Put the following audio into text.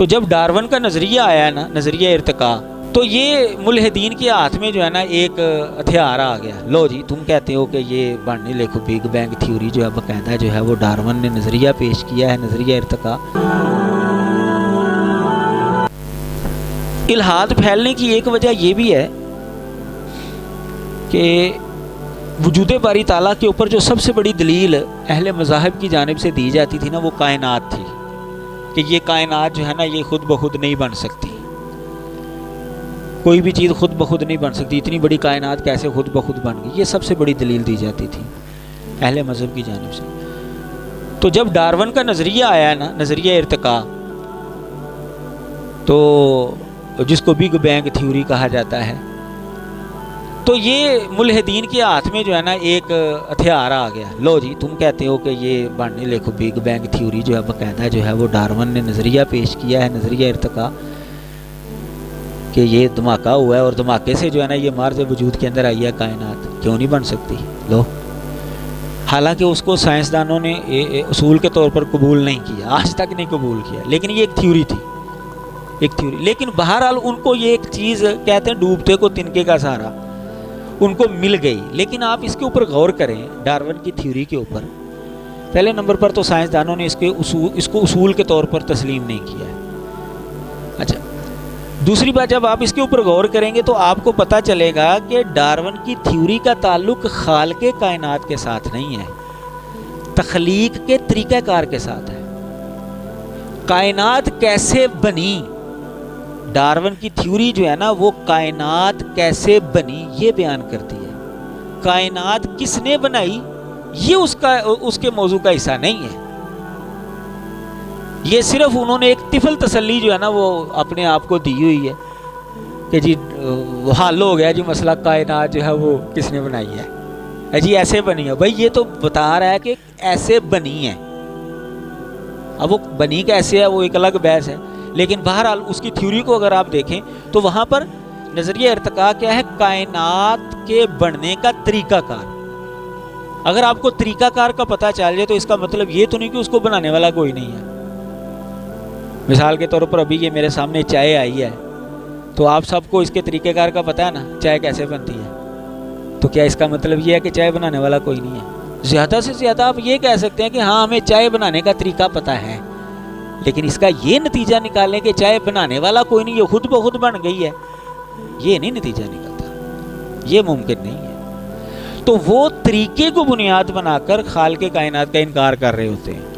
تو جب ڈارون کا نظریہ آیا نا، نظریہ ارتقاء، تو یہ ملحدین کے ہاتھ میں جو ہے نا ایک ہتھیار آ گیا. لو جی تم کہتے ہو کہ یہ بڑھنے لکھو بگ بینگ تھیوری جو ہے باقاعدہ جو ہے وہ ڈارون نے نظریہ پیش کیا ہے، نظریہ ارتقاء. الحاد پھیلنے کی ایک وجہ یہ بھی ہے کہ وجود باری تعالیٰ کے اوپر جو سب سے بڑی دلیل اہل مذاہب کی جانب سے دی جاتی تھی نا، وہ کائنات تھی، کہ یہ کائنات جو ہے نا یہ خود بخود نہیں بن سکتی، کوئی بھی چیز خود بخود نہیں بن سکتی، اتنی بڑی کائنات کیسے خود بخود بن گئی، یہ سب سے بڑی دلیل دی جاتی تھی اہل مذہب کی جانب سے. تو جب ڈارون کا نظریہ آیا نا، نظریہ ارتقاء، تو جس کو بگ بینگ تھیوری کہا جاتا ہے، تو یہ ملحدین کے ہاتھ میں جو ہے نا ایک ہتھیار آ گیا. لو جی تم کہتے ہو کہ یہ بڑھنے لکھو بگ بینگ تھیوری جو ہے باقاعدہ جو ہے وہ ڈارون نے نظریہ پیش کیا ہے، نظریہ ارتقاء، کہ یہ دھماکہ ہوا ہے اور دھماکے سے جو ہے نا یہ مارز وجود کے اندر آئی ہے کائنات، کیوں نہیں بن سکتی. لو حالانکہ اس کو سائنسدانوں نے اصول کے طور پر قبول نہیں کیا، آج تک نہیں قبول کیا، لیکن یہ ایک تھیوری تھی، ایک تھیوری. لیکن بہرحال ان کو یہ ایک چیز کہتے ہیں ڈوبتے کو تنکے کا سہارا، ان کو مل گئی. لیکن آپ اس کے اوپر غور کریں، ڈارون کی تھیوری کے اوپر، پہلے نمبر پر تو سائنسدانوں نے اس کو اصول کے طور پر تسلیم نہیں کیا ہے. اچھا، دوسری بات جب آپ اس کے اوپر غور کریں گے تو آپ کو پتہ چلے گا کہ ڈارون کی تھیوری کا تعلق خالق کائنات کے ساتھ نہیں ہے، تخلیق کے طریقہ کار کے ساتھ ہے. کائنات کیسے بنی، ڈارون کی تھیوری جو ہے نا وہ کائنات کیسے بنی یہ بیان کرتی ہے. کائنات کس نے بنائی یہ اس کے موضوع کا حصہ نہیں ہے. یہ صرف انہوں نے ایک طفل تسلی جو ہے نا وہ اپنے آپ کو دی ہوئی ہے کہ جی حل ہو گیا جی مسئلہ، کائنات جو ہے وہ کس نے بنائی ہے، جی ایسے بنی ہے. بھائی یہ تو بتا رہا ہے کہ ایسے بنی ہے، اب وہ بنی کیسے ہے وہ ایک الگ بحث ہے. لیکن بہرحال اس کی تھیوری کو اگر آپ دیکھیں تو وہاں پر نظریہ ارتقاء کیا ہے، کائنات کے بننے کا طریقہ کار. اگر آپ کو طریقہ کار کا پتہ چل جائے تو اس کا مطلب یہ تو نہیں کہ اس کو بنانے والا کوئی نہیں ہے. مثال کے طور پر ابھی یہ میرے سامنے چائے آئی ہے تو آپ سب کو اس کے طریقہ کار کا پتہ ہے نا، چائے کیسے بنتی ہے. تو کیا اس کا مطلب یہ ہے کہ چائے بنانے والا کوئی نہیں ہے؟ زیادہ سے زیادہ آپ یہ کہہ سکتے ہیں کہ ہاں ہمیں چائے بنانے کا طریقہ پتہ ہے، لیکن اس کا یہ نتیجہ نکالنے کہ چائے بنانے والا کوئی نہیں، یہ خود بخود بن گئی ہے، یہ نہیں نتیجہ نکلتا، یہ ممکن نہیں ہے. تو وہ طریقے کو بنیاد بنا کر خالق کائنات کا انکار کر رہے ہوتے ہیں.